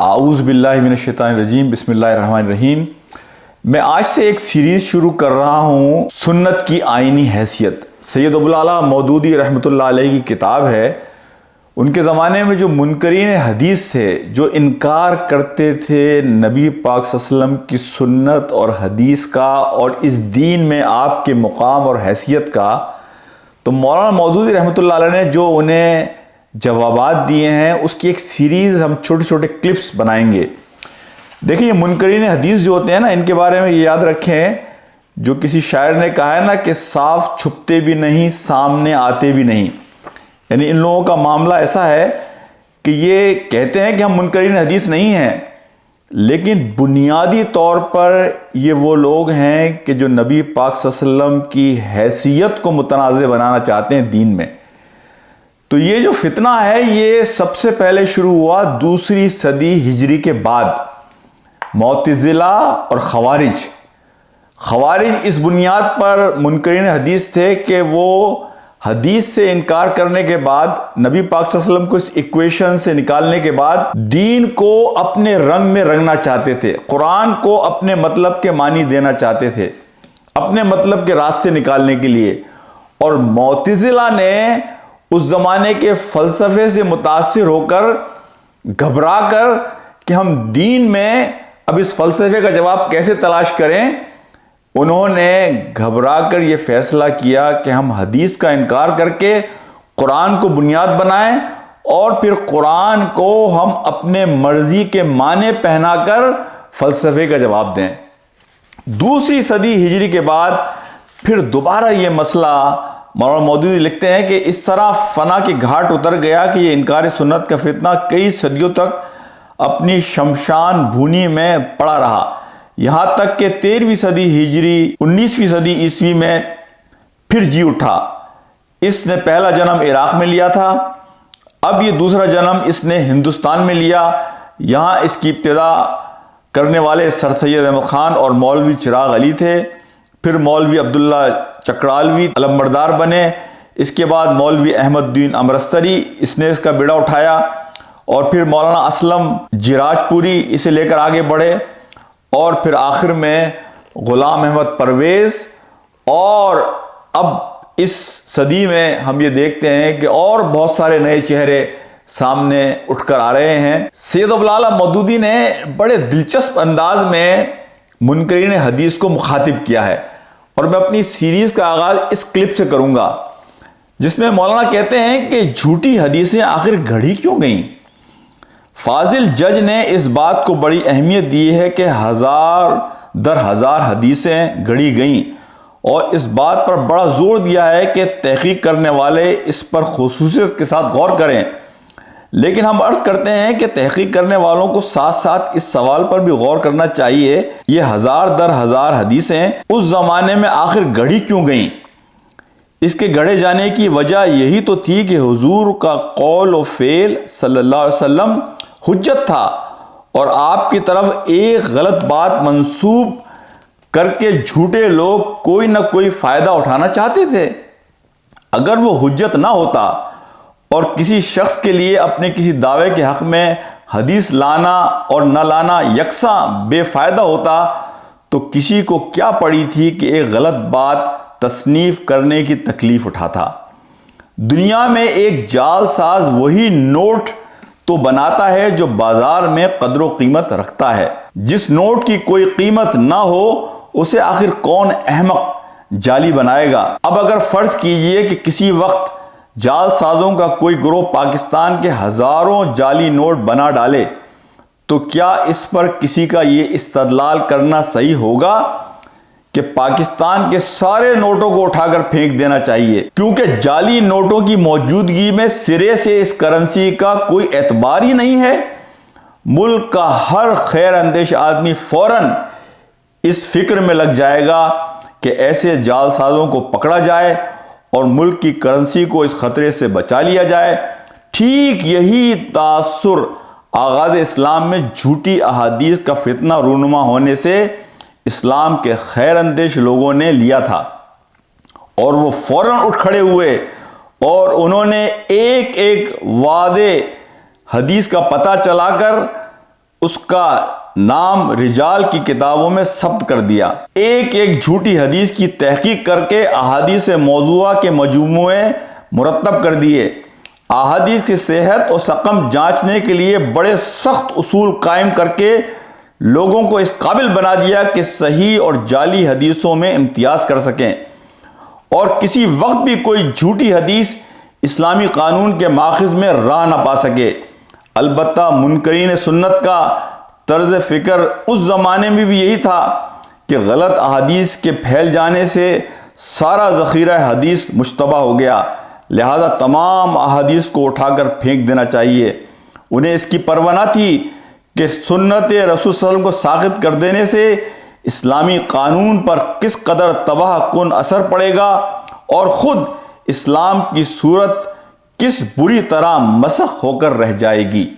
اعوذ باللہ من الشیطان الرجیم، بسم اللہ الرحمن الرحیم۔ میں آج سے ایک سیریز شروع کر رہا ہوں، سنت کی آئینی حیثیت۔ سید ابوالعلا مودودی رحمۃ اللہ علیہ کی کتاب ہے۔ ان کے زمانے میں جو منکرین حدیث تھے، جو انکار کرتے تھے نبی پاک صلی اللہ علیہ وسلم کی سنت اور حدیث کا اور اس دین میں آپ کے مقام اور حیثیت کا، تو مولانا مودودی رحمۃ اللہ علیہ نے جو انہیں جوابات دیے ہیں اس کی ایک سیریز ہم چھوٹے چھوٹے کلپس بنائیں گے۔ دیکھیں، یہ منکرین حدیث جو ہوتے ہیں نا، ان کے بارے میں یہ یاد رکھیں، جو کسی شاعر نے کہا ہے نا کہ صاف چھپتے بھی نہیں، سامنے آتے بھی نہیں، یعنی ان لوگوں کا معاملہ ایسا ہے کہ یہ کہتے ہیں کہ ہم منکرین حدیث نہیں ہیں، لیکن بنیادی طور پر یہ وہ لوگ ہیں کہ جو نبی پاک صلی اللہ علیہ وسلم کی حیثیت کو متنازع بنانا چاہتے ہیں دین میں۔ تو یہ جو فتنہ ہے یہ سب سے پہلے شروع ہوا 2 صدی ہجری کے بعد۔ معتزلہ اور خوارج اس بنیاد پر منکرین حدیث تھے کہ وہ حدیث سے انکار کرنے کے بعد، نبی پاک صلی اللہ علیہ وسلم کو اس ایکویشن سے نکالنے کے بعد دین کو اپنے رنگ میں رنگنا چاہتے تھے، قرآن کو اپنے مطلب کے معنی دینا چاہتے تھے، اپنے مطلب کے راستے نکالنے کے لیے۔ اور معتزلہ نے اس زمانے کے فلسفے سے متاثر ہو کر، گھبرا کر کہ ہم دین میں اب اس فلسفے کا جواب کیسے تلاش کریں، انہوں نے گھبرا کر یہ فیصلہ کیا کہ ہم حدیث کا انکار کر کے قرآن کو بنیاد بنائیں اور پھر قرآن کو ہم اپنے مرضی کے معنی پہنا کر فلسفے کا جواب دیں۔ 2 صدی ہجری کے بعد پھر دوبارہ یہ مسئلہ مولانا مودودی لکھتے ہیں کہ اس طرح فنا کی گھاٹ اتر گیا کہ یہ انکار سنت کا فتنہ کئی صدیوں تک اپنی شمشان بھونی میں پڑا رہا، یہاں تک کہ 13ویں صدی ہجری 19ویں صدی عیسوی میں پھر جی اٹھا۔ اس نے پہلا جنم عراق میں لیا تھا، اب یہ دوسرا جنم اس نے ہندوستان میں لیا۔ یہاں اس کی ابتدا کرنے والے سر سید احمد خان اور مولوی چراغ علی تھے، پھر مولوی عبداللہ چکڑالوی علمبردار بنے، اس کے بعد مولوی احمد الدین امرستری، اس نے اس کا بیڑا اٹھایا، اور پھر مولانا اسلم جراج پوری اسے لے کر آگے بڑھے، اور پھر آخر میں غلام احمد پرویز، اور اب اس صدی میں ہم یہ دیکھتے ہیں کہ اور بہت سارے نئے چہرے سامنے اٹھ کر آ رہے ہیں۔ سید ابوالعلا مودودی نے بڑے دلچسپ انداز میں منکرین حدیث کو مخاطب کیا ہے، اور میں اپنی سیریز کا آغاز اس کلپ سے کروں گا جس میں مولانا کہتے ہیں کہ جھوٹی حدیثیں آخر گھڑی کیوں گئیں؟ فاضل جج نے اس بات کو بڑی اہمیت دی ہے کہ 1000 در 1000 حدیثیں گھڑی گئیں، اور اس بات پر بڑا زور دیا ہے کہ تحقیق کرنے والے اس پر خصوصیت کے ساتھ غور کریں۔ لیکن ہم عرض کرتے ہیں کہ تحقیق کرنے والوں کو ساتھ ساتھ اس سوال پر بھی غور کرنا چاہیے، یہ 1000 در 1000 حدیثیں اس زمانے میں آخر گھڑی کیوں گئیں؟ اس کے گھڑے جانے کی وجہ یہی تو تھی کہ حضور کا قول و فعل صلی اللہ علیہ وسلم حجت تھا، اور آپ کی طرف ایک غلط بات منسوب کر کے جھوٹے لوگ کوئی نہ کوئی فائدہ اٹھانا چاہتے تھے۔ اگر وہ حجت نہ ہوتا اور کسی شخص کے لیے اپنے کسی دعوے کے حق میں حدیث لانا اور نہ لانا یکساں بے فائدہ ہوتا، تو کسی کو کیا پڑی تھی کہ ایک غلط بات تصنیف کرنے کی تکلیف اٹھاتا۔ دنیا میں ایک جعل ساز وہی نوٹ تو بناتا ہے جو بازار میں قدر و قیمت رکھتا ہے۔ جس نوٹ کی کوئی قیمت نہ ہو اسے آخر کون احمق جعلی بنائے گا؟ اب اگر فرض کیجئے کہ کسی وقت جعل سازوں کا کوئی گروہ پاکستان کے ہزاروں جعلی نوٹ بنا ڈالے، تو کیا اس پر کسی کا یہ استدلال کرنا صحیح ہوگا کہ پاکستان کے سارے نوٹوں کو اٹھا کر پھینک دینا چاہیے؟ کیونکہ جعلی نوٹوں کی موجودگی میں سرے سے اس کرنسی کا کوئی اعتبار ہی نہیں ہے۔ ملک کا ہر خیر اندیش آدمی فوراً اس فکر میں لگ جائے گا کہ ایسے جعل سازوں کو پکڑا جائے اور ملک کی کرنسی کو اس خطرے سے بچا لیا جائے۔ ٹھیک یہی تاثر آغاز اسلام میں جھوٹی احادیث کا فتنہ رونما ہونے سے اسلام کے خیر اندیش لوگوں نے لیا تھا، اور وہ فوراً اٹھ کھڑے ہوئے اور انہوں نے ایک ایک وعدے حدیث کا پتہ چلا کر اس کا نام رجال کی کتابوں میں ثبت کر دیا۔ ایک ایک جھوٹی حدیث کی تحقیق کر کے احادیث موضوعہ کے مجموعے مرتب کر دیے۔ احادیث کی صحت اور سقم جانچنے کے لیے بڑے سخت اصول قائم کر کے لوگوں کو اس قابل بنا دیا کہ صحیح اور جعلی حدیثوں میں امتیاز کر سکیں، اور کسی وقت بھی کوئی جھوٹی حدیث اسلامی قانون کے ماخذ میں راہ نہ پا سکے۔ البتہ منکرین سنت کا طرز فکر اس زمانے میں بھی یہی تھا کہ غلط احادیث کے پھیل جانے سے سارا ذخیرہ حدیث مشتبہ ہو گیا، لہذا تمام احادیث کو اٹھا کر پھینک دینا چاہیے۔ انہیں اس کی پرواہ نہ تھی کہ سنت رسول صلی اللہ علیہ وسلم کو ساقط کر دینے سے اسلامی قانون پر کس قدر تباہ کن اثر پڑے گا اور خود اسلام کی صورت کس بری طرح مسخ ہو کر رہ جائے گی۔